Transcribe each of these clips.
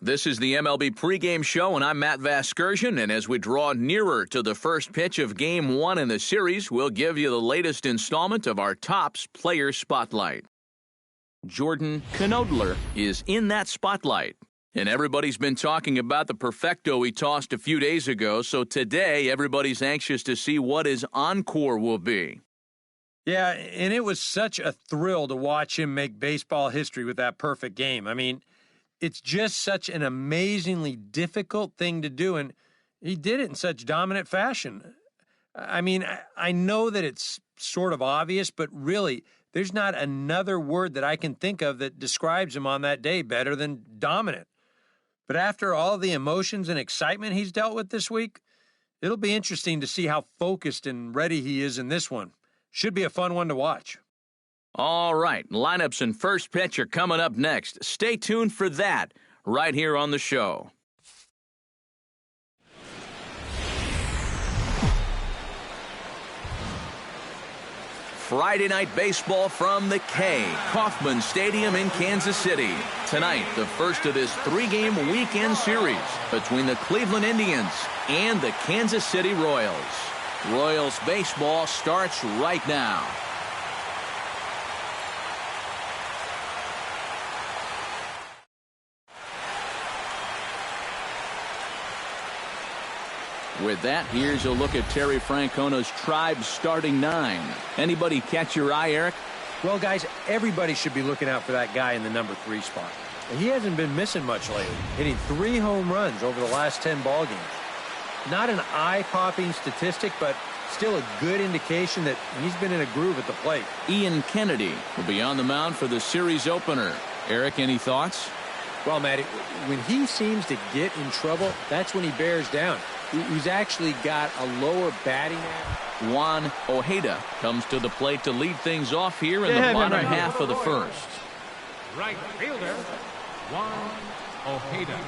This is the MLB pregame show, and I'm Matt Vasgersian, and as we draw nearer to the first pitch of Game 1 in the series, we'll give you the latest installment of our Topps Player Spotlight. Jordan Knodler is in that spotlight, and everybody's been talking about the perfecto he tossed a few days ago, so today everybody's anxious to see what his encore will be. Yeah, and it was such a thrill to watch him make baseball history with that perfect game. I mean, it's just such an amazingly difficult thing to do, and he did it in such dominant fashion. I mean, I know that it's sort of obvious, but really, there's not another word that I can think of that describes him on that day better than dominant. But after all the emotions and excitement he's dealt with this week, it'll be interesting to see how focused and ready he is in this one. Should be a fun one to watch. All right, lineups and first pitch are coming up next. Stay tuned for that right here on the show. Friday night baseball from the K, Kauffman Stadium in Kansas City. Tonight, the first of this three-game weekend series between the Cleveland Indians and the Kansas City Royals. Royals baseball starts right now. With that, here's a look at Terry Francona's Tribe starting nine. Anybody catch your eye, Eric? Well, guys, everybody should be looking out for that guy in the number 3 spot. He hasn't been missing much lately, hitting 3 home runs over the last 10 ball games. Not an eye-popping statistic, but still a good indication that he's been in a groove at the plate. Ian Kennedy will be on the mound for the series opener. Eric, any thoughts? Well, Matty, when he seems to get in trouble, that's when he bears down. He's actually got a lower batting average. Juan Ojeda comes to the plate to lead things off here in the bottom half of the first. Right fielder, Juan Ojeda.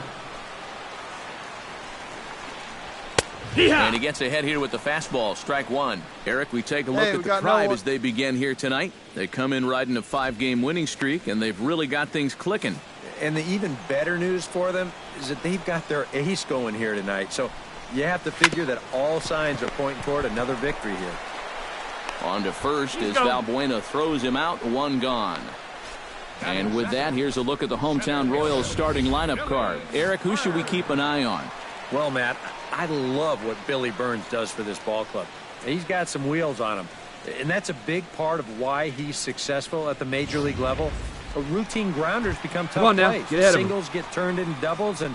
And he gets ahead here with the fastball, strike one. Eric, we take a look at the Tribe as they begin here tonight. They come in riding a 5-game winning streak, and they've really got things clicking. And the even better news for them is that they've got their ace going here tonight. So you have to figure that all signs are pointing toward another victory here. On to first as Valbuena throws him out, one gone. And with that, here's a look at the hometown Royals starting lineup card. Eric, who should we keep an eye on? Well, Matt, I love what Billy Burns does for this ball club. He's got some wheels on him, and that's a big part of why he's successful at the major league level. Routine grounders become tough plays. Singles get turned into doubles, and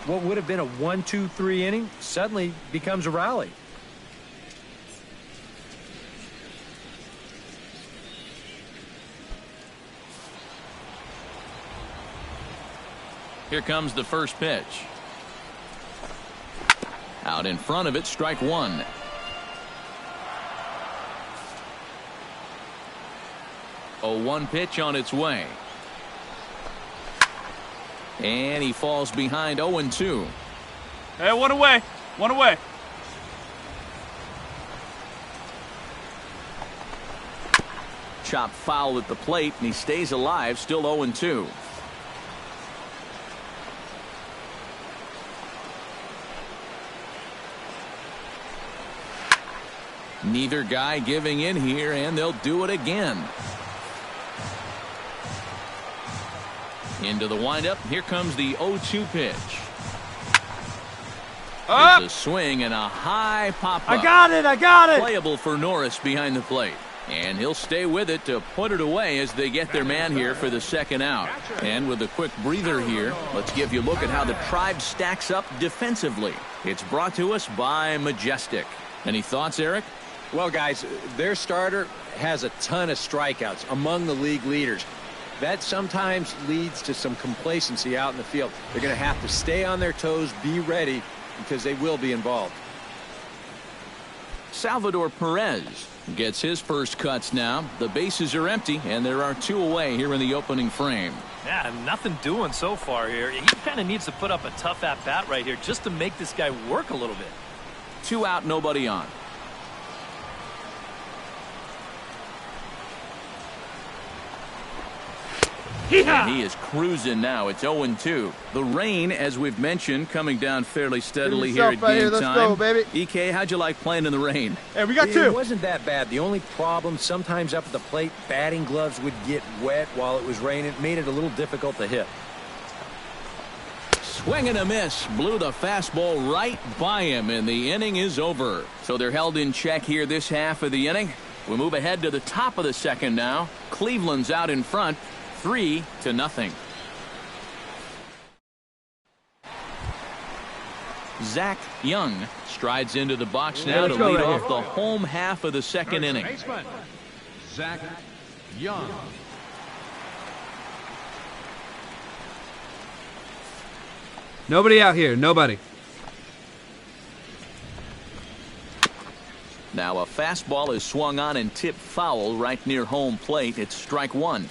what would have been a 1-2-3 inning suddenly becomes a rally. Here comes the first pitch. Out in front of it, strike one. A 1 pitch on its way. And he falls behind 0-2. Hey, one away. One away. Chop foul at the plate, and he stays alive, still 0-2. Neither guy giving in here, and they'll do it again. Into the windup. Here comes the 0-2 pitch. It's a swing and a high pop-up. I got it. Playable for Norris behind the plate. And he'll stay with it to put it away as they get their man here for the second out. And with a quick breather here, let's give you a look at how the Tribe stacks up defensively. It's brought to us by Majestic. Any thoughts, Eric? Well, guys, their starter has a ton of strikeouts, among the league leaders. That sometimes leads to some complacency out in the field. They're going to have to stay on their toes, be ready, because they will be involved. Salvador Perez gets his first cuts now. The bases are empty, and there are 2 away here in the opening frame. Yeah, nothing doing so far here. He kind of needs to put up a tough at-bat right here just to make this guy work a little bit. 2 out, nobody on. And he is cruising now. It's 0-2. The rain, as we've mentioned, coming down fairly steadily here at game Let's time. go, baby. EK, how'd you like playing in the rain? Hey, we got It two. wasn't that bad. The only problem, sometimes up at the plate, batting gloves would get wet while it was raining. It made it a little difficult to hit. Swing and a miss. Blew the fastball right by him, and the inning is over. So they're held in check here this half of the inning. We move ahead to the top of the second now. Cleveland's out in front, 3-0. Zach Young strides into the box now to lead off the home half of the second inning. Baseman, Zach Young. Nobody out here. Nobody. Now a fastball is swung on and tipped foul right near home plate. It's strike one.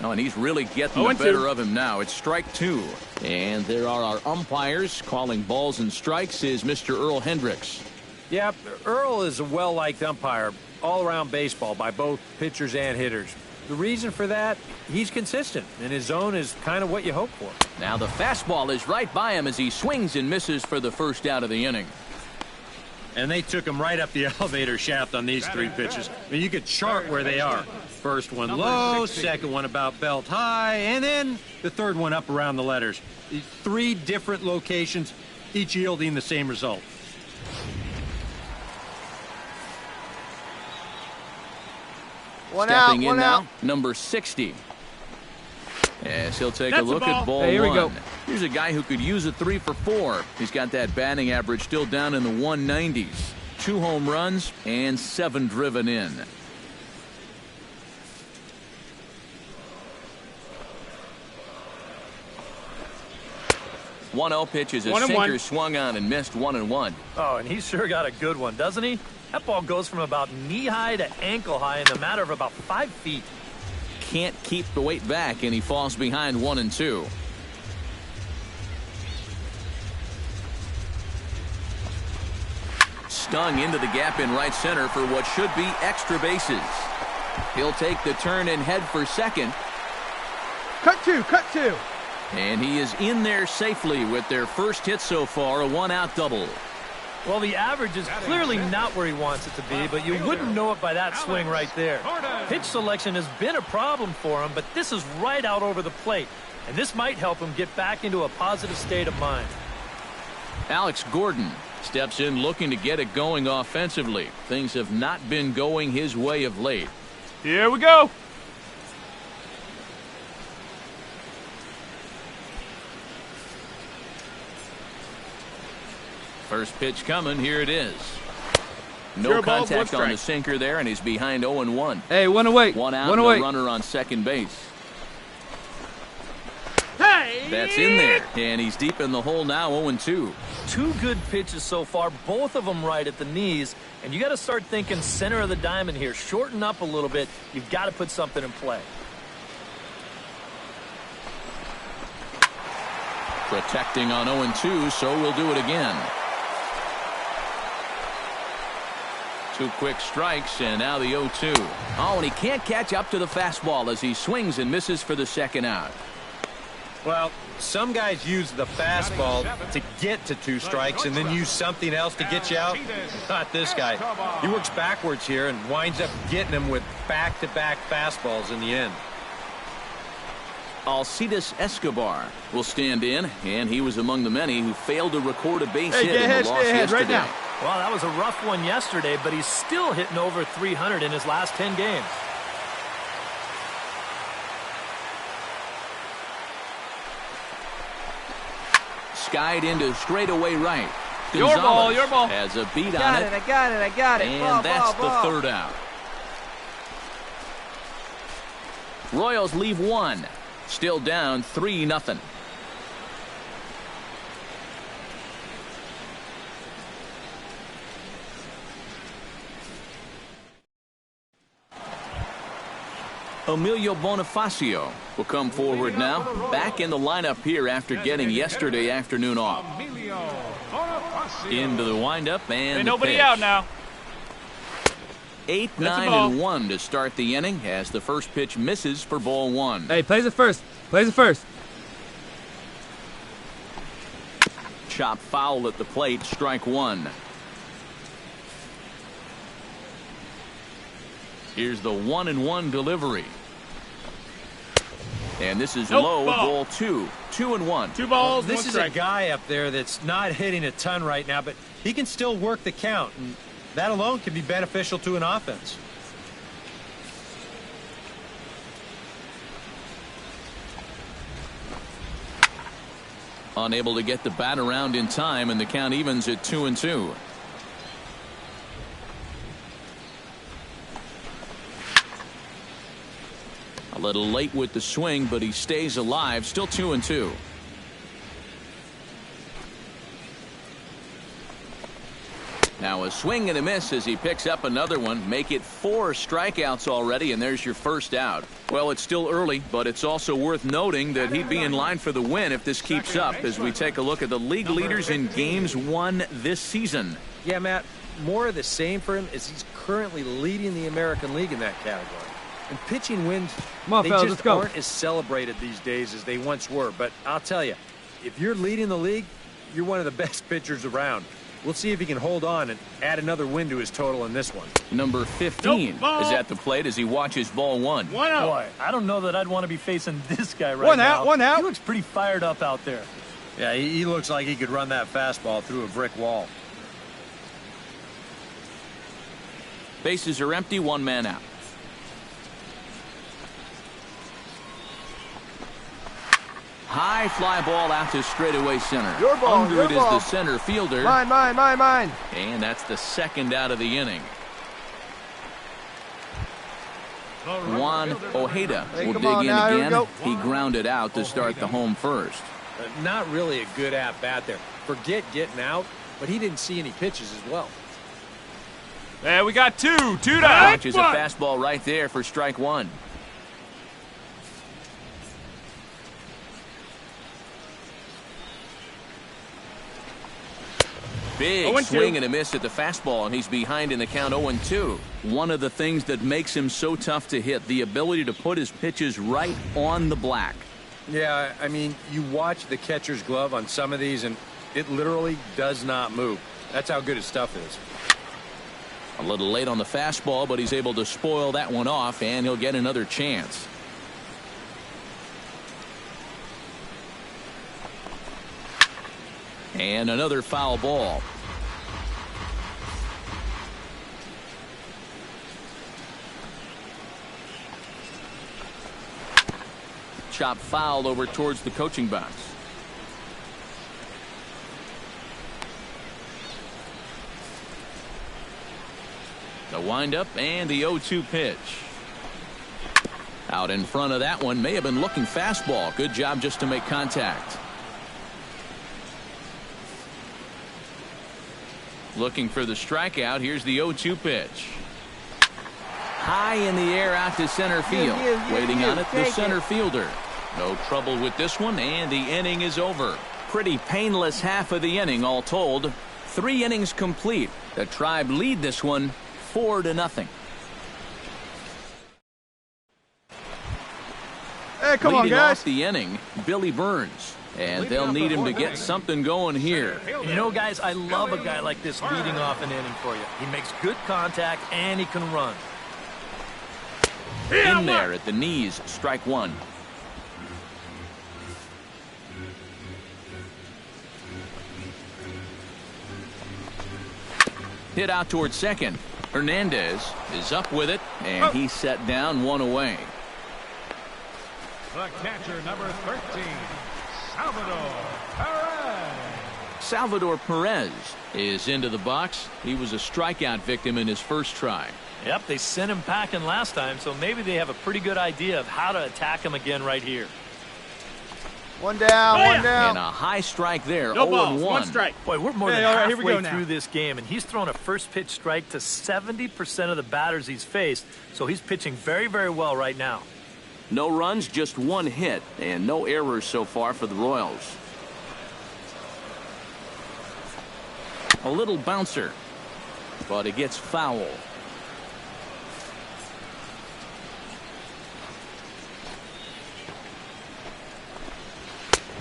Oh, and he's really getting the better of him now. It's strike two. And there are our umpires. Calling balls and strikes is Mr. Earl Hendricks. Yeah, Earl is a well-liked umpire all-around baseball by both pitchers and hitters. The reason for that, he's consistent, and his zone is kind of what you hope for. Now the fastball is right by him as he swings and misses for the first out of the inning. And they took him right up the elevator shaft on these three pitches. I mean, you could chart where they are. First one low, second one about belt high, and then the third one up around the letters. Three different locations, each yielding the same result. Stepping in now, number 60. Yes, he'll take a look at ball here we one. go. Here's a guy who could use a 3 for 4. He's got that batting average still down in the 190s. 2 home runs and 7 driven in. One 0 pitch is a sinker swung on and missed 1-1. Oh, and he's sure got a good one, doesn't he? That ball goes from about knee-high to ankle-high in the matter of about 5 feet. Can't keep the weight back, and he falls behind 1-2. Stung into the gap in right center for what should be extra bases. He'll take the turn and head for second. Cut two. And he is in there safely with their first hit so far, a 1-out double. Well, the average is clearly not where he wants it to be, but you wouldn't know it by that swing right there. Pitch selection has been a problem for him, but this is right out over the plate, and this might help him get back into a positive state of mind. Alex Gordon steps in looking to get it going offensively. Things have not been going his way of late. Here we go. First pitch coming. Here it is. No contact on the sinker there, and he's behind 0-1. Hey, one away. One out, One no away. runner on second base. Hey! That's in there, and he's deep in the hole now, 0-2. 2 good pitches so far, both of them right at the knees, and you got to start thinking center of the diamond here. Shorten up a little bit. You've got to put something in play. Protecting on 0-2, so we'll do it again. 2 quick strikes, and now the 0-2. Oh, and he can't catch up to the fastball as he swings and misses for the second out. Well, some guys use the fastball to get to 2 strikes and then use something else to get you out. Not this guy. He works backwards here and winds up getting them with back-to-back fastballs in the end. Alcides Escobar will stand in, and he was among the many who failed to record a base hit in the loss yesterday. Right now. Well, that was a rough one yesterday, but he's still hitting over 300 in his last 10 games. Skied into straightaway right. Your ball, your ball. Has a beat on it. I got it. And that's the third out. Royals leave 1. Still down 3-0. Emilio Bonifacio will come forward now. Back in the lineup here after getting yesterday afternoon off. Emilio Bonifacio. Into the windup and Ain't the nobody pitch. out now. 8, That's a 9, ball. and 1 to start the inning as the first pitch misses for ball 1. Hey, plays it first. Plays it first. Chop foul at the plate, strike 1. Here's the 1-1 delivery. And this is Nope, low, ball. ball 2. 2-1. 2 balls, This 1 is strike. a guy up there that's not hitting a ton right now, but he can still work the count, and that alone can be beneficial to an offense. Unable to get the bat around in time, and the count evens at 2-2. A little late with the swing, but he stays alive. Still 2-2. Now a swing and a miss as he picks up another one. Make it 4 strikeouts already, and there's your first out. Well, it's still early, but it's also worth noting that he'd be in line for the win if this keeps up as we take a look at the league leaders in games won this season. Yeah, Matt, more of the same for him as he's currently leading the American League in that category. And pitching wins, Come on, they fellas, just let's go. aren't as celebrated these days as they once were. But I'll tell you, if you're leading the league, you're one of the best pitchers around. We'll see if he can hold on and add another win to his total in this one. Number 15 Nope, ball. is at the plate as he watches ball 1. 1 out. Boy, I don't know that I'd want to be facing this guy right One now. out, one out. He looks pretty fired up out there. Yeah, he looks like he could run that fastball through a brick wall. Bases are empty, 1 man out. High fly ball out to straightaway center. Your ball, Under your it is ball. the center fielder. Mine, mine, mine, mine. And that's the second out of the inning. Juan Ojeda Hey, will come dig on in now, here we again. go. He grounded out to start the home first. Not really a good at-bat there. Forget getting out, but he didn't see any pitches as well. There we got 2. 2 down. Launches a fastball right there for strike 1. Big 0-2. swing and a miss at the fastball, and he's behind in the count 0-2. One of the things that makes him so tough to hit, the ability to put his pitches right on the black. Yeah, I mean, you watch the catcher's glove on some of these, and it literally does not move. That's how good his stuff is. A little late on the fastball, but he's able to spoil that one off, and he'll get another chance. And another foul ball. Chop foul over towards the coaching box. The windup and the 0-2 pitch. Out in front of that one, may have been looking fastball. Good job just to make contact. Looking for the strikeout. Here's the 0-2 pitch. High in the air out to center field. Waiting on it, the center fielder. No trouble with this one, and the inning is over. Pretty painless half of the inning, all told. 3 innings complete. The Tribe lead this one 4-0. Hey, come on, Leading guys. off the inning, Billy Burns. And they'll need him to get something going here. And you know, guys, I love a guy like this leading off an inning for you. He makes good contact, and he can run. In there at the knees, strike 1. Hit out towards second. Hernandez is up with it, and he's set down 1 away. The catcher, number 13, Salvador Perez. Salvador Perez is into the box. He was a strikeout victim in his first try. Yep, they sent him packing last time, so maybe they have a pretty good idea of how to attack him again right here. One down, one And down. a high strike there, No 0-1. balls. 1 strike. Boy, we're more Hey, than all right, here we halfway go now. through this game, and he's thrown a first pitch strike to 70% of the batters he's faced, so he's pitching very, very well right now. No runs, just 1 hit, and no errors so far for the Royals. A little bouncer, but it gets foul.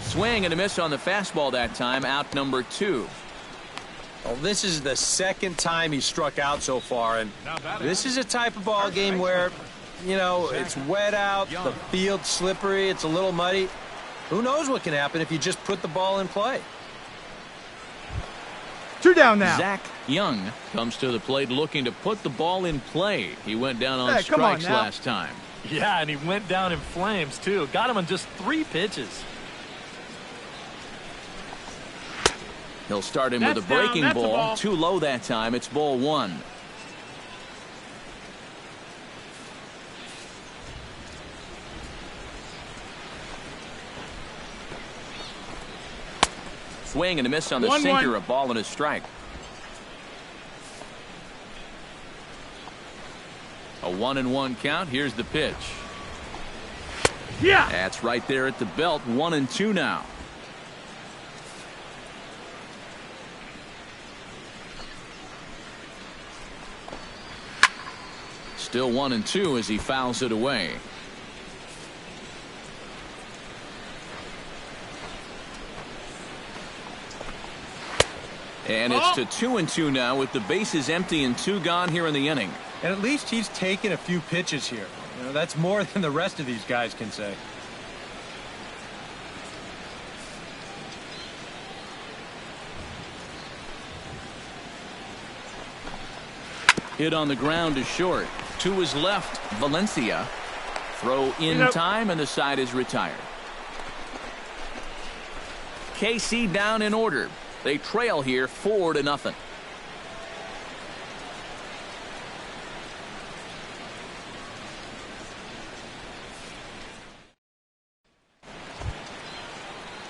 Swing and a miss on the fastball that time. Out number 2. Well, this is the second time he struck out so far, and this is a type of ball game where, you know, it's wet out, the field's slippery, it's a little muddy. Who knows what can happen if you just put the ball in play? 2 down now. Zach Young comes to the plate looking to put the ball in play. He went down on Hey, come on strikes now. last time. Yeah, and he went down in flames, too. Got him on just 3 pitches. He'll start him with a breaking ball. Too low that time. It's ball 1. Swing and a miss on the sinker. A ball and a strike. A 1-1 count. Here's the pitch. Yeah. That's right there at the belt. 1-2 now. Still 1-2 as he fouls it away. And it's to 2-2 now with the bases empty and 2 gone here in the inning. And at least he's taken a few pitches here. You know, that's more than the rest of these guys can say. Hit on the ground is short. To his left, Valencia. Throw in time, and the side is retired. KC down in order. They trail here 4-0.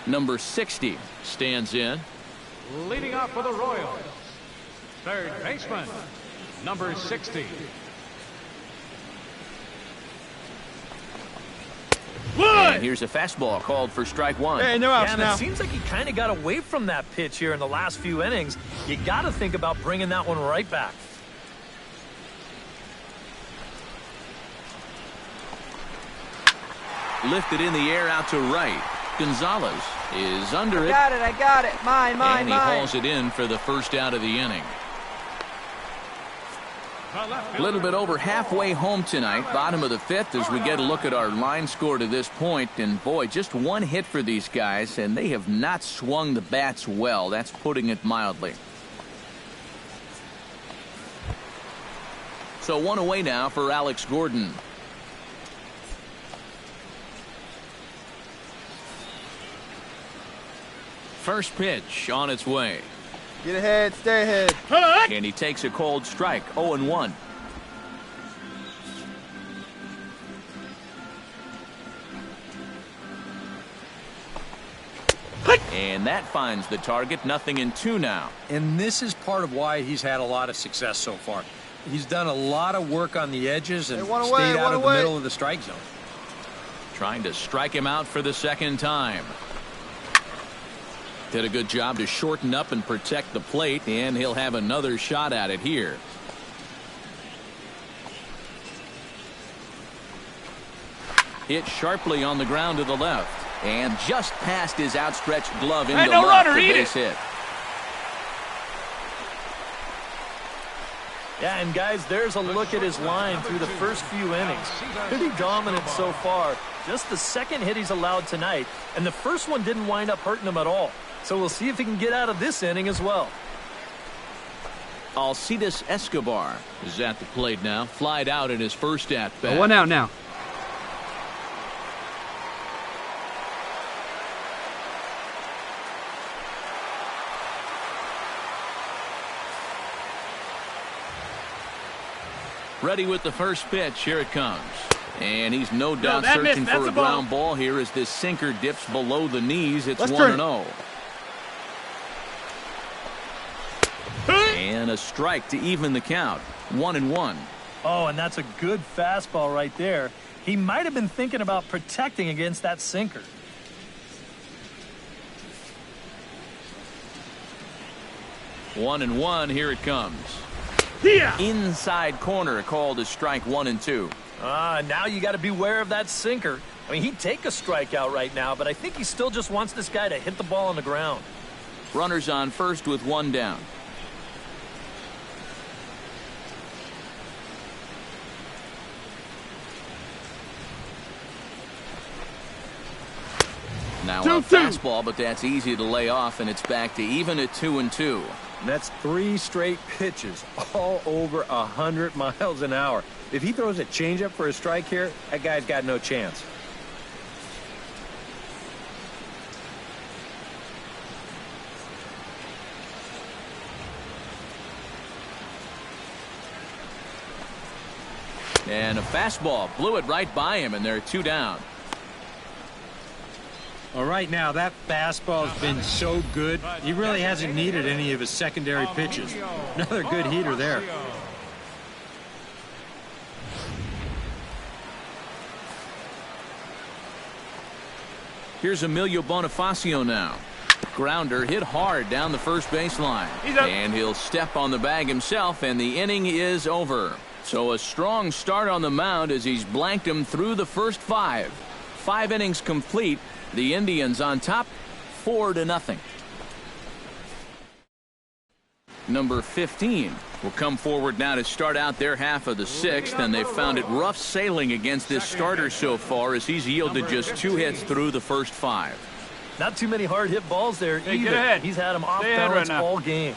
Number 60 stands in. Leading off for the Royals, third baseman, number 60. And here's a fastball called for strike 1. Hey, no outs Yeah, and now. it seems like he kind of got away from that pitch here in the last few innings. You got to think about bringing that one right back. Lifted in the air out to right. Gonzalez is under it. I got it. Mine, And he hauls it in for the first out of the inning. A little bit over halfway home tonight, bottom of the 5th, as we get a look at our line score to this point. And boy, just 1 hit for these guys, and they have not swung the bats well. That's putting it mildly. So 1 away now for Alex Gordon. First pitch on its way. Get ahead, stay ahead. And he takes a cold strike. 0-1. And that finds the target. 0-2 now. And this is part of why he's had a lot of success so far. He's done a lot of work on the edges and Hey, one stayed away, out one of the away. middle of the strike zone. Trying to strike him out for the second time. Did a good job to shorten up and protect the plate, and he'll have another shot at it here. Hit sharply on the ground to the left, and just past his outstretched glove into no left, runner, the eat base it. hit. Yeah, and guys, there's a look at his line through the first few innings. Pretty dominant so far. Just the second hit he's allowed tonight, and the first one didn't wind up hurting him at all. So we'll see if he can get out of this inning as well. Alcides Escobar is at the plate now. Flied out in his first at-bat. 1 out now. Ready with the first pitch. Here it comes. And he's no doubt that searching missed. That's for a a ball. ground ball here as this sinker dips below the knees. It's Let's 1-0. And a strike to even the count. 1-1. Oh, and that's a good fastball right there. He might have been thinking about protecting against that sinker. 1-1, here it comes. Inside corner called as strike 1 and 2. Now you got to beware of that sinker. I mean, he'd take a strikeout right now, but I think he still just wants this guy to hit the ball on the ground. Runners on first with 1 down. Now a fastball, but that's easy to lay off, and it's back to even at 2-2. And that's 3 straight pitches, all over 100 miles an hour. If he throws a changeup for a strike here, that guy's got no chance. And a fastball blew it right by him, and they're 2 down. Well, right now, that fastball has been so good, he really hasn't needed any of his secondary pitches. Another good heater there. Here's Emilio Bonifacio now. Grounder hit hard down the first baseline. And he'll step on the bag himself, and the inning is over. So a strong start on the mound as he's blanked him through the first 5. 5 innings complete. The Indians on top, 4-0. Number 15 will come forward now to start out their half of the 6th, and they've found it rough sailing against this starter so far as he's yielded just 2 hits through the first 5. Not too many hard hit balls there either. Get ahead. He's had them off Stay ahead balance right now. all game.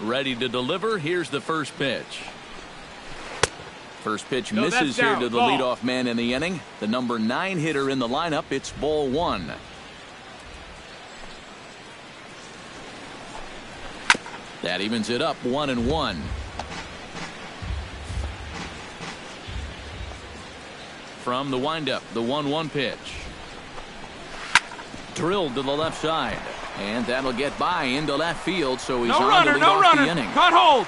Ready to deliver. Here's the first pitch. First pitch No, misses that's here down. to the Ball. leadoff man in the inning. The number 9 hitter in the lineup. It's ball 1. That evens it up 1-1. From the windup, the 1-1 pitch. Drilled to the left side. And that'll get by into left field, so he's No on runner, to lead no off runner. the inning. Cut hold.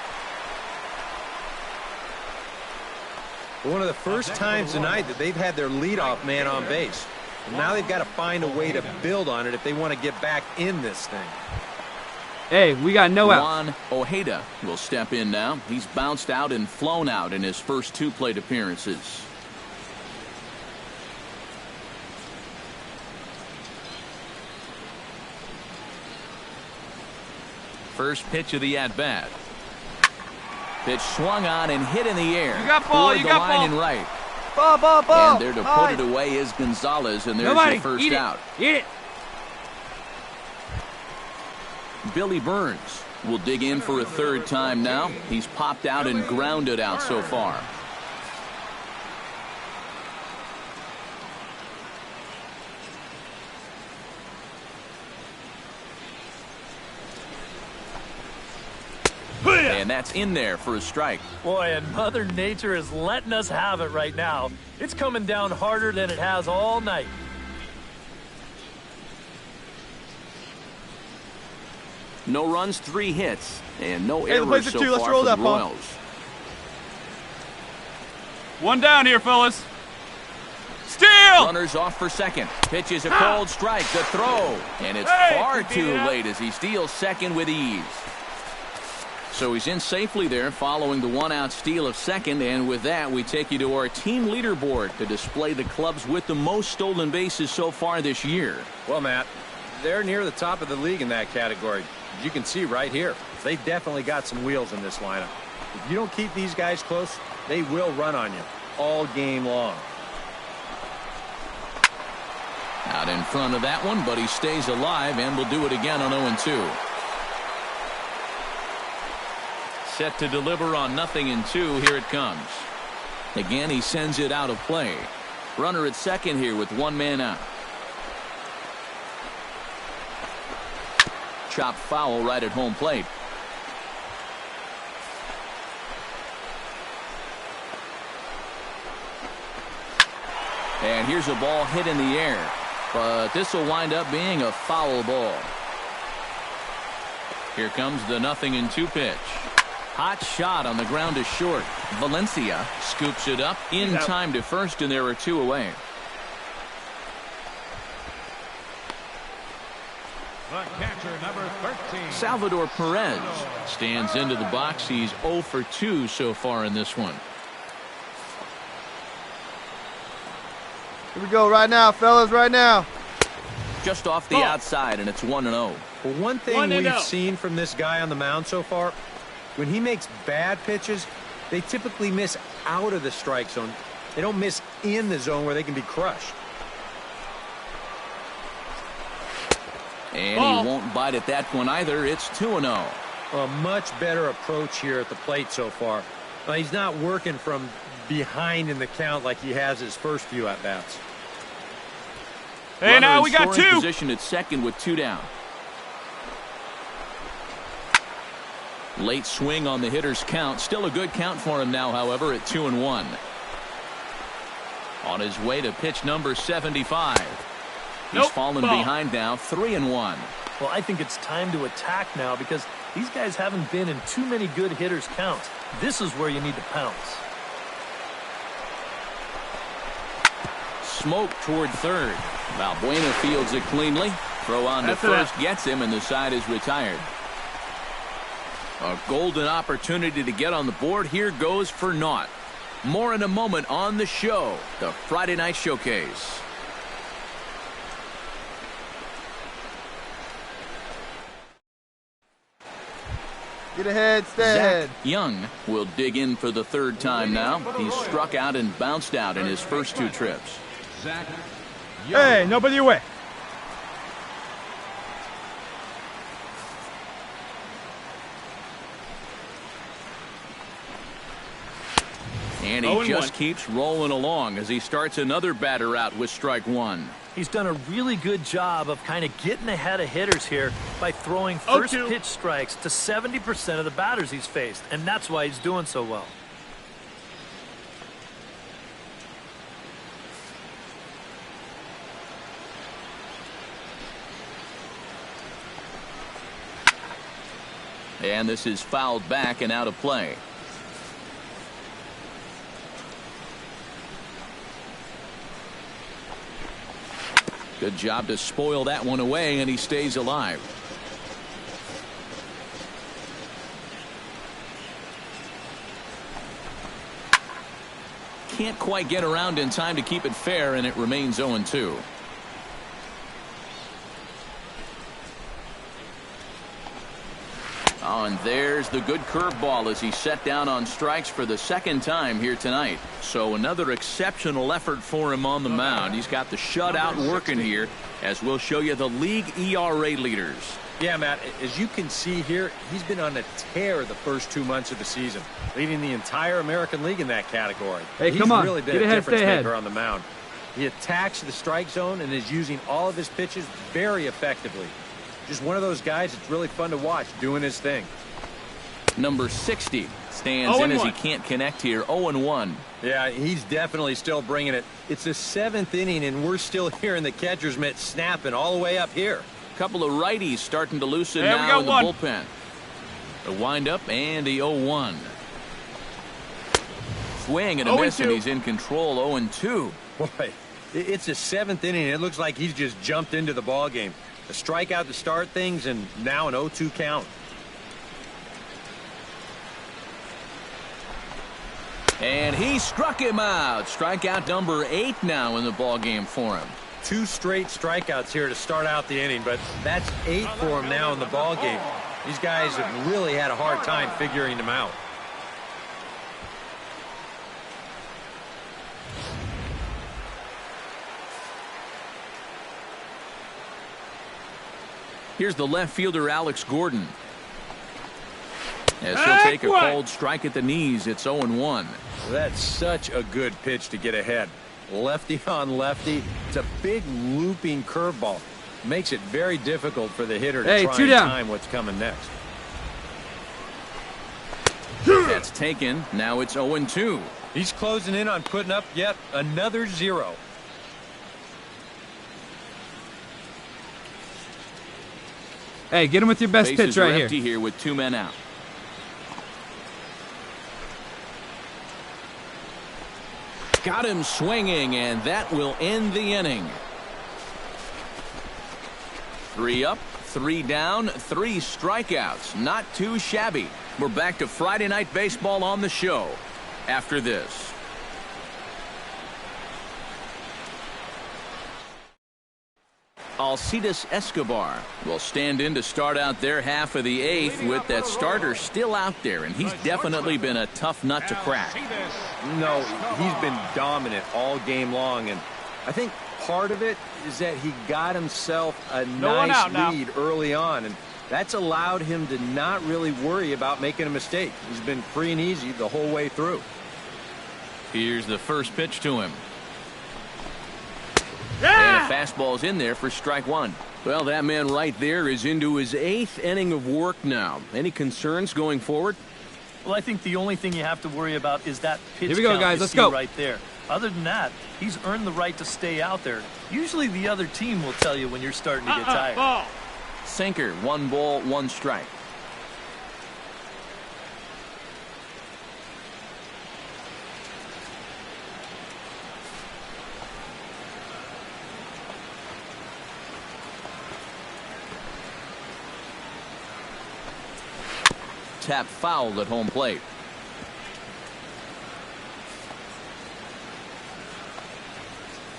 One of the first times tonight that they've had their leadoff man on base. And now they've got to find a way to build on it if they want to get back in this thing. Hey, we got no out. Juan Ojeda will step in now. He's bounced out and flown out in his first 2 plate appearances. First pitch of the at-bat. Pitch swung on and hit in the air. You got ball, Toward you the got line ball. and right. Ball, ball, ball. And there to put it away is Gonzalez, and there's Nobody. your first Eat out. it. Eat it. Billy Burns will dig in for a 3rd time now. He's popped out and grounded out so far. And that's in there for a strike. Boy, and Mother Nature is letting us have it right now. It's coming down harder than it has all night. No runs, 3 hits, and no Hey, the errors plays are so 2. Let's far roll for that the ball. Royals. 1 down here, fellas. Steal. Runners off for second. Pitch is a cold strike. The throw. And it's Hey, far keep too it up. late as he steals second with ease. So he's in safely there following the 1-out steal of second. And with that, we take you to our team leaderboard to display the clubs with the most stolen bases so far this year. Well, Matt, they're near the top of the league in that category. As you can see right here, they definitely got some wheels in this lineup. If you don't keep these guys close, they will run on you all game long. Out in front of that one, but he stays alive and will do it again on 0-2. Set to deliver on 0-2. Here it comes. Again, he sends it out of play. Runner at second here with 1 man out. Chop foul right at home plate. And here's a ball hit in the air, but this will wind up being a foul ball. Here comes the 0-2 pitch. Hot shot on the ground is short. Valencia scoops it up in time to first, and there are 2 away. The catcher, number 13. Salvador Perez stands into the box. He's 0 for 2 so far in this one. Here we go right now, fellas, right now. Just off the outside, and it's 1-0. Well, one thing we've seen from this guy on the mound so far, when he makes bad pitches, they typically miss out of the strike zone. They don't miss in the zone where they can be crushed. And he won't bite at that one either. It's 2-0. A much better approach here at the plate so far. He's not working from behind in the count like he has his first few at-bats. Hey, now we got 2. Position at second with 2 down. Late swing on the hitter's count. Still a good count for him now, however, at 2-1. On his way to pitch number 75. He's fallen behind now, 3-1. Well, I think it's time to attack now because these guys haven't been in too many good hitters' counts. This is where you need to pounce. Smoke toward third. Valbuena fields it cleanly. Throw on to first gets him, and the side is retired. A golden opportunity to get on the board. Here goes for naught. More in a moment on the show, the Friday Night Showcase. Get ahead, stay Zach ahead. Young will dig in for the 3rd time now. He's struck out and bounced out in his first 2 trips. Zach. Hey, nobody away. And he just keeps rolling along as he starts another batter out with strike 1. He's done a really good job of kind of getting ahead of hitters here by throwing first pitch strikes to 70% of the batters he's faced, and that's why he's doing so well. And this is fouled back and out of play. Good job to spoil that one away, and he stays alive. Can't quite get around in time to keep it fair, and it remains 0-2. Oh, and there's the good curveball as he set down on strikes for the 2nd time here tonight. So another exceptional effort for him on the mound. He's got the shutout working here, as we'll show you the league ERA leaders. Yeah, Matt, as you can see here, he's been on a tear the first 2 months of the season, leading the entire American League in that category. Hey, he's come on. really been Get a ahead, difference stay ahead. maker on the mound. He attacks the strike zone and is using all of his pitches very effectively. Just one of those guys that's really fun to watch doing his thing. Number 60 stands in as he can't connect here. 0-1. Yeah, he's definitely still bringing it. It's the 7th inning, and we're still hearing the catcher's mitt snapping all the way up here. Couple of righties starting to loosen now in the bullpen. The windup and the 0-1. Swing and a miss, and he's in control. 0-2. Boy, it's the 7th inning. It looks like he's just jumped into the ball game. A strikeout to start things, and now an 0-2 count. And he struck him out. Strikeout number 8 now in the ball game for him. 2 straight strikeouts here to start out the inning, but that's 8 for him now in the ball game. These guys have really had a hard time figuring them out. Here's the left fielder, Alex Gordon. As he'll take a cold strike at the knees, it's 0-1. That's such a good pitch to get ahead. Lefty on lefty. It's a big looping curveball. Makes it very difficult for the hitter to try and time what's coming next. That's taken. Now it's 0-2. He's closing in on putting up yet another 0. Hey, get him with your best pitch right empty here with 2 men out. Got him swinging, and that will end the inning. 3 up, 3 down, 3 strikeouts. Not too shabby. We're back to Friday Night Baseball on the show after this. Alcides Escobar will stand in to start out their half of the 8th with that starter still out there, and he's definitely been a tough nut to crack. No, he's been dominant all game long, and I think part of it is that he got himself a nice lead early on, and that's allowed him to not really worry about making a mistake. He's been free and easy the whole way through. Here's the first pitch to him. And a fastball's in there for strike 1. Well, that man right there is into his 8th inning of work now. Any concerns going forward? Well, I think the only thing you have to worry about is that pitch Here we go, count guys. you Let's see go. right there. Other than that, he's earned the right to stay out there. Usually the other team will tell you when you're starting to get tired. Ball. Sinker, 1 ball, 1 strike. Tap foul at home plate.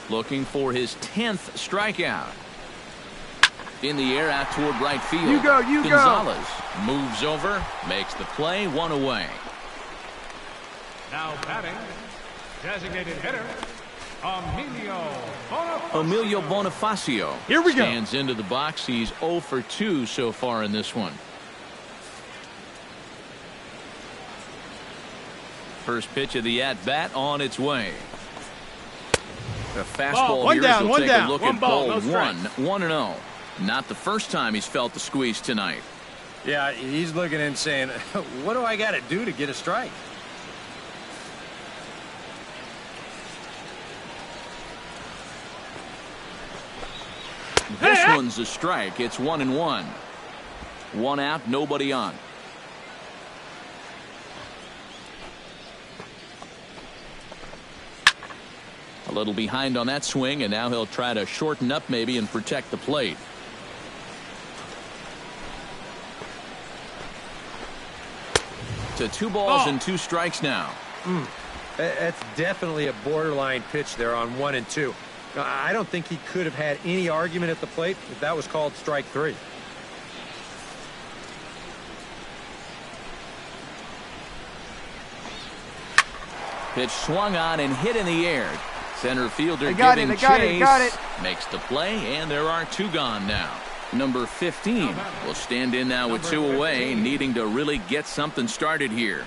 Looking for his 10th strikeout. In the air out toward right field. You go. Gonzalez moves over, makes the play, 1 away. Now batting, designated hitter, Emilio Bonifacio Here we go. stands into the box. He's 0 for 2 so far in this one. First pitch of the at-bat on its way. The fastball One here down, will one take down. a look One at ball, ball no strikes. 1-0. Not the first time he's felt the squeeze tonight. Yeah, he's looking and saying, what do I got to do to get a strike? This one's a strike. It's 1-1. 1 out, nobody on. A little behind on that swing, and now he'll try to shorten up maybe and protect the plate. To 2 balls and 2 strikes now. That's definitely a borderline pitch there on 1 and 2. Now, I don't think he could have had any argument at the plate if that was called strike 3. Pitch swung on and hit in the air. Center fielder I got giving it. chase. Makes the play, and there are 2 gone now. Number 15 will stand in now with 2 away, needing to really get something started here.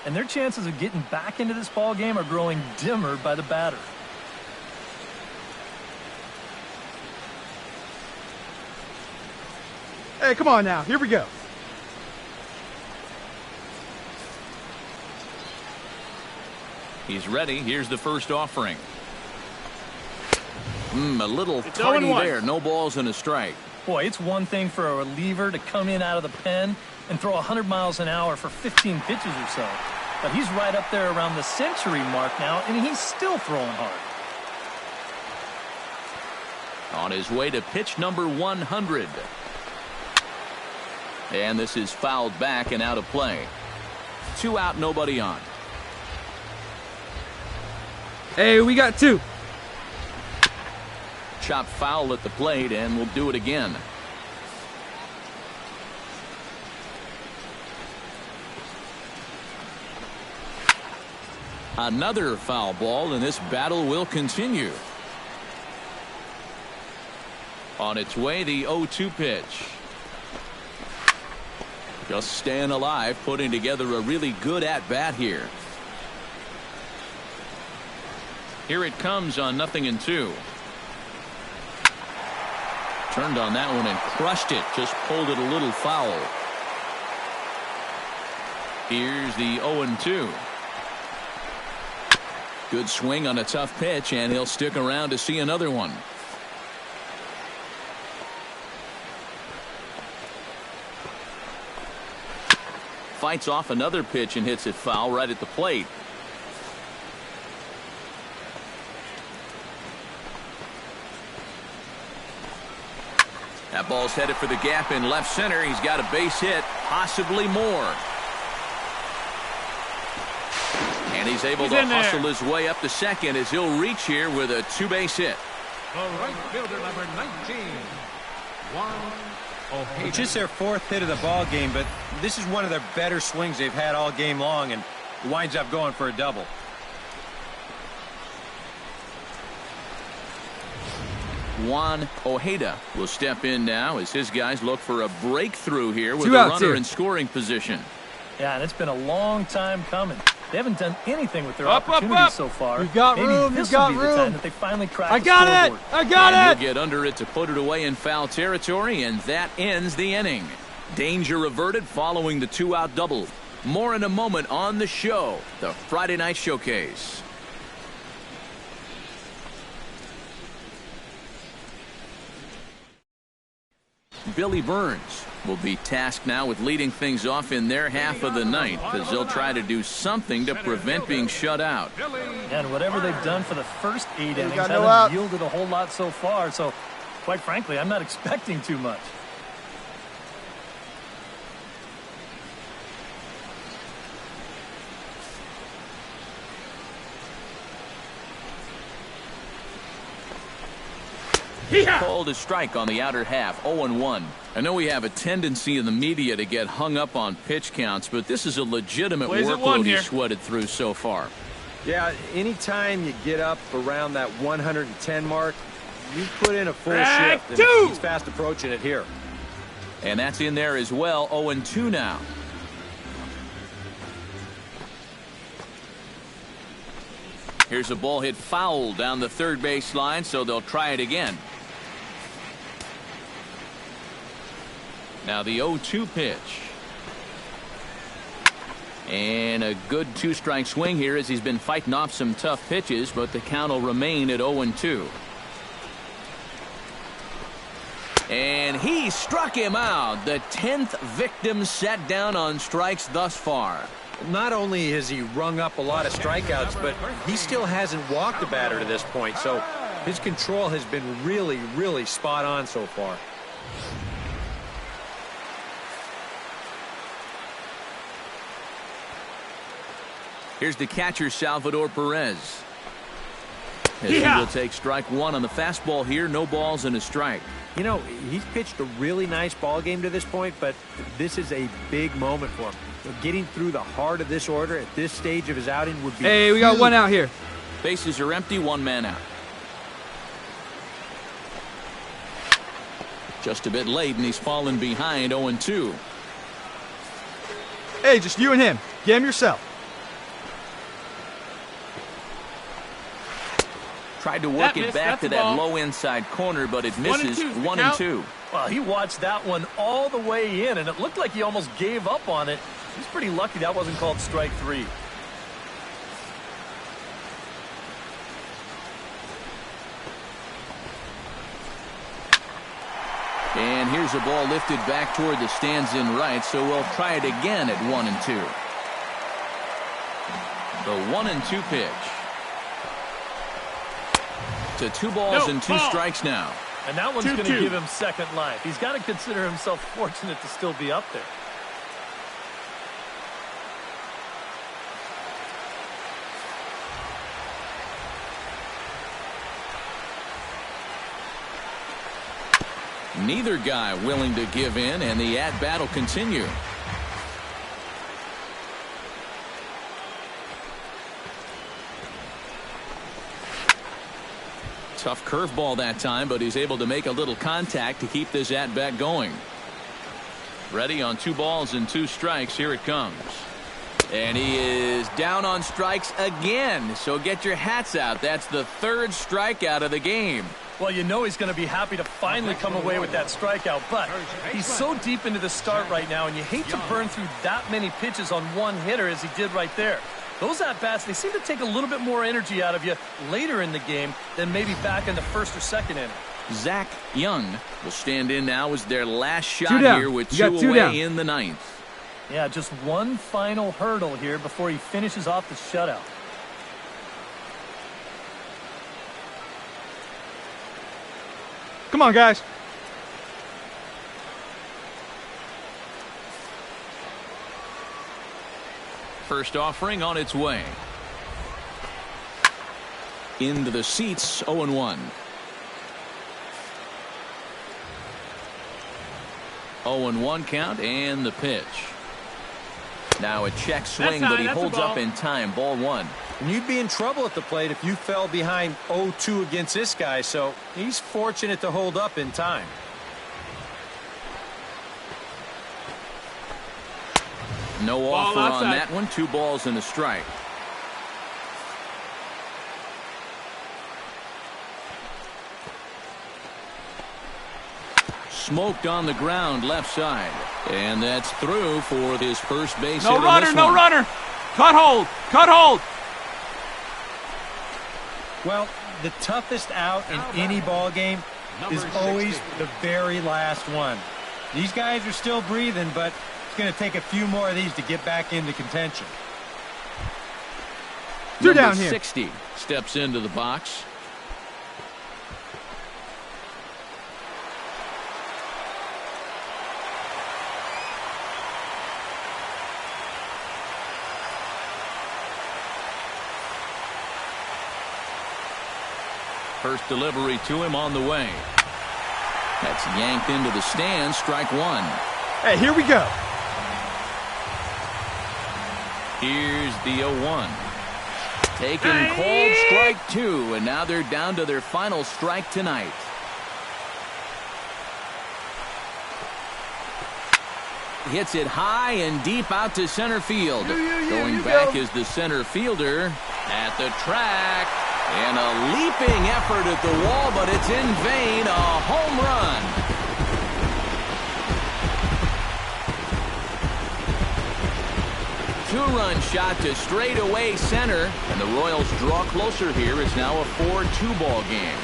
And their chances of getting back into this ball game are growing dimmer by the batter. Hey, come on now. Here we go. He's ready. Here's the first offering. A little It's tardy 0-1. there. No balls and a strike. Boy, it's one thing for a reliever to come in out of the pen and throw 100 miles an hour for 15 pitches or so. But he's right up there around the century mark now, and he's still throwing hard. On his way to pitch number 100. And this is fouled back and out of play. 2 out, nobody on. Hey, we got 2. Chop foul at the plate, and we'll do it again. Another foul ball, and this battle will continue. On its way, the 0-2 pitch. Just staying alive, putting together a really good at-bat here. Here it comes on 0-2. Turned on that one and crushed it. Just pulled it a little foul. Here's the 0-2. Good swing on a tough pitch, and he'll stick around to see another one. Fights off another pitch and hits it foul right at the plate. That ball's headed for the gap in left center. He's got a base hit, possibly more. And he's able to hustle his way up to second as he'll reach here with a two-base hit. The right fielder, number 19, Juan Ojeda. It's just their fourth hit of the ball game, but this is one of their better swings they've had all game long, and winds up going for a double. Juan Ojeda will step in now as his guys look for a breakthrough here with a runner in scoring position. Yeah, and it's been a long time coming. They haven't done anything with their opportunities so far. You've got room. Maybe this you've got will be room. the time that they finally crack I the got scoreboard. it. I got And it. he'll get under it to put it away in foul territory, and that ends the inning. Danger averted following the two-out double. More in a moment on the show, the Friday Night Showcase. Billy Burns will be tasked now with leading things off in their half of the ninth as they'll try to do something to prevent being shut out. And whatever they've done for the first 8 innings got no hasn't out. yielded a whole lot so far. So, quite frankly, I'm not expecting too much. Called a strike on the outer half, 0-1. I know we have a tendency in the media to get hung up on pitch counts, but this is a legitimate workload he's sweated through so far. Yeah, anytime you get up around that 110 mark, you put in a full shift, and he's fast approaching it here. And that's in there as well, 0-2 now. Here's a ball hit foul down the third base line, so they'll try it again. Now the 0-2 pitch. And a good two-strike swing here as he's been fighting off some tough pitches, but the count will remain at 0-2. And he struck him out. The 10th victim set down on strikes thus far. Not only has he rung up a lot of strikeouts, but he still hasn't walked a batter to this point, so his control has been really, really spot on so far. Here's the catcher, Salvador Perez. As he will take strike one on the fastball here. No balls and a strike. You know, he's pitched a really nice ball game to this point, but this is a big moment for him. Getting through the heart of this order at this stage of his outing would be Hey, we got one out here. Bases are empty, one man out. Just a bit late, and he's fallen behind 0-2. Hey, just you and him. Get him yourself. Tried to work it back to that low inside corner, but it misses. 1-2. Well, he watched that one all the way in, and it looked like he almost gave up on it. He's pretty lucky that wasn't called strike three. And here's a ball lifted back toward the stands in right, so we'll try it again at 1-2. The 1-2 pitch. To 2 balls and 2 strikes now. And that one's going to give him second life. He's got to consider himself fortunate to still be up there. Neither guy willing to give in, and the at-bat will continue. Tough curveball that time, but he's able to make a little contact to keep this at-bat going. Ready on 2 balls and 2 strikes. Here it comes. And he is down on strikes again. So get your hats out. That's the 3rd strikeout of the game. Well, you know he's going to be happy to finally come away with that strikeout, but he's so deep into the start right now, and you hate to burn through that many pitches on one hitter as he did right there. Those at-bats, they seem to take a little bit more energy out of you later in the game than maybe back in the 1st or 2nd inning. Zach Young will stand in now as their last shot here with 2 away in the 9th. Yeah, just one final hurdle here before he finishes off the shutout. Come on, guys. first offering on its way. Into the seats, 0-1. 0-1 count and the pitch. Now a check swing, but he holds up in time. Ball 1. And you'd be in trouble at the plate if you fell behind 0-2 against this guy, so he's fortunate to hold up in time. No offer on that one. 2 balls and a strike. Smoked on the ground left side. And that's through for his first base hit. No runner, no runner. Cut hold, cut hold. Well, the toughest out in any ball game is always the very last one. These guys are still breathing, but it's going to take a few more of these to get back into contention. Two down here. 60 steps into the box. First delivery to him on the way. That's yanked into the stands. Strike 1. Hey, here we go. Here's the 0-1. Taken cold, strike 2, and now they're down to their final strike tonight. Hits it high and deep out to center field. Going back is the center fielder at the track. And a leaping effort at the wall, but it's in vain. A home run. Two-run shot to straightaway center, and the Royals draw closer here. It's now a 4-2 ball game.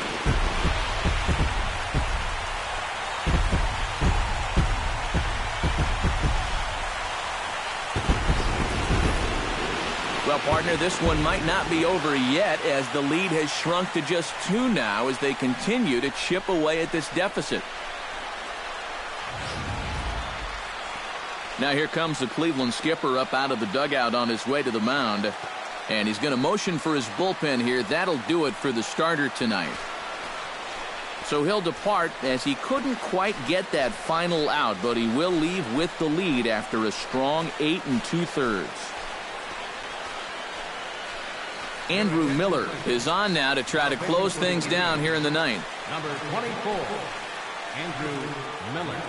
Well, partner, this one might not be over yet, as the lead has shrunk to just 2 now as they continue to chip away at this deficit. Now here comes the Cleveland skipper up out of the dugout on his way to the mound. And he's going to motion for his bullpen here. That'll do it for the starter tonight. So he'll depart as he couldn't quite get that final out, but he will leave with the lead after a strong 8 2/3. Andrew Miller is on now to try to close things down here in the 9th. Number 24, Andrew Miller.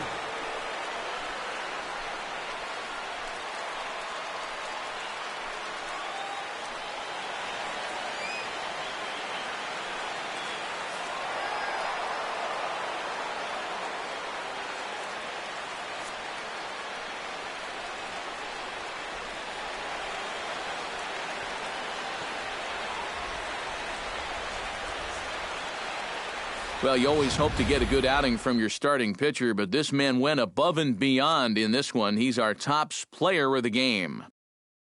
Well, you always hope to get a good outing from your starting pitcher, but this man went above and beyond in this one. He's our top player of the game.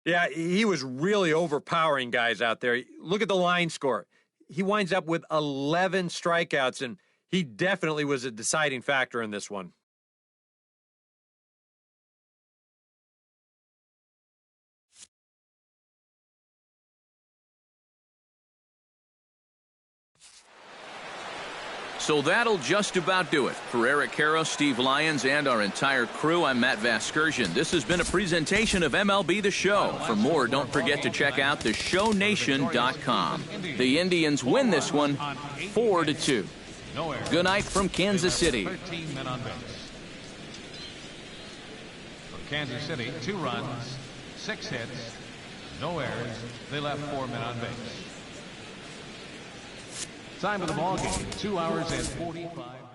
Yeah, he was really overpowering guys out there. Look at the line score. He winds up with 11 strikeouts, and he definitely was a deciding factor in this one. So that'll just about do it. For Eric Caro, Steve Lyons, and our entire crew, I'm Matt Vasgersian. This has been a presentation of MLB The Show. For more, don't forget to check out theshownation.com. The Indians win this one 4-2. Good night from Kansas City. 13 men on base. For Kansas City, 2 runs, 6 hits, no errors. They left 4 men on base. Time of the ball game, 2 hours and 45 minutes.